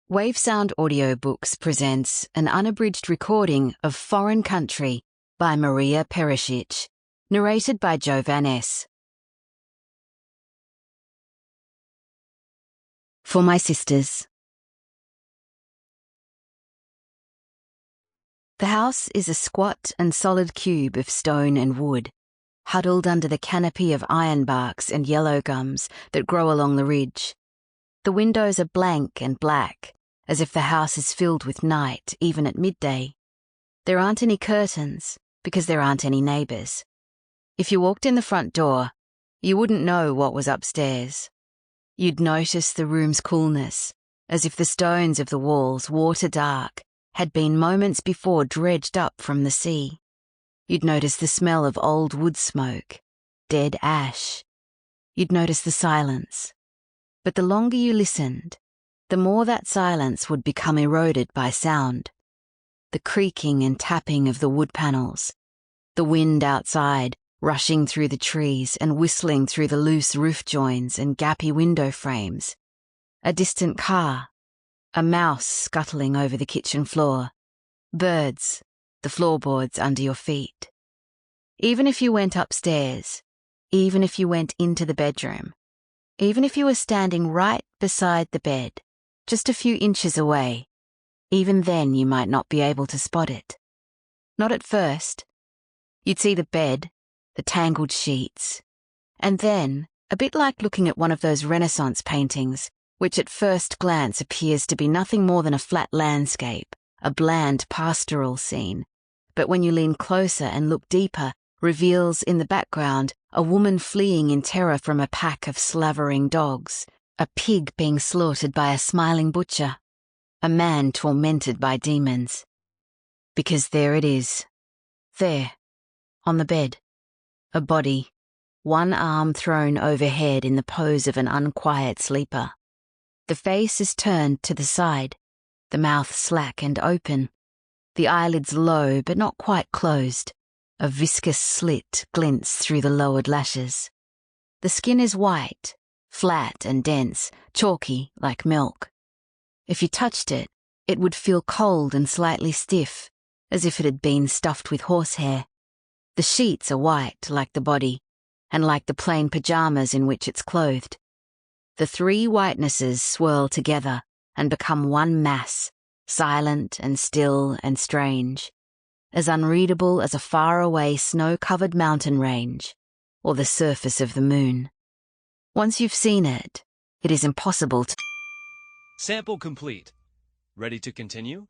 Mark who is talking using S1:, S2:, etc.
S1: Wavesound Audiobooks presents an unabridged recording of Foreign Country by Marija Peričić, narrated by Jovan S. For my sisters. The house is a squat and solid cube of stone and wood, huddled under the canopy of ironbarks and yellow gums that grow along the ridge. The windows are blank and black, as if the house is filled with night, even at midday. There aren't any curtains, because there aren't any neighbours. If you walked in the front door, you wouldn't know what was upstairs. You'd notice the room's coolness, as if the stones of the walls, water dark, had been moments before dredged up from the sea. You'd notice the smell of old wood smoke, dead ash. You'd notice the silence. But the longer you listened, the more that silence would become eroded by sound. The creaking and tapping of the wood panels, the wind outside rushing through the trees and whistling through the loose roof joins and gappy window frames, a distant car, a mouse scuttling over the kitchen floor, birds, the floorboards under your feet. Even if you went upstairs, even if you went into the bedroom, even if you were standing right beside the bed, just a few inches away, even then you might not be able to spot it. Not at first. You'd see the bed, the tangled sheets, and then, a bit like looking at one of those Renaissance paintings, which at first glance appears to be nothing more than a flat landscape, a bland pastoral scene, but when you lean closer and look deeper, reveals in the background a woman fleeing in terror from a pack of slavering dogs, a pig being slaughtered by a smiling butcher, a man tormented by demons. Because there it is. There, on the bed. A body, one arm thrown overhead in the pose of an unquiet sleeper. The face is turned to the side, the mouth slack and open, the eyelids low but not quite closed. A viscous slit glints through the lowered lashes. The skin is white, flat and dense, chalky like milk. If you touched it, it would feel cold and slightly stiff, as if it had been stuffed with horsehair. The sheets are white like the body, and like the plain pajamas in which it's clothed. The three whitenesses swirl together and become one mass, silent and still and strange, as unreadable as a faraway snow-covered mountain range or the surface of the moon. Once you've seen it, it is impossible to...
S2: Sample complete. Ready to continue?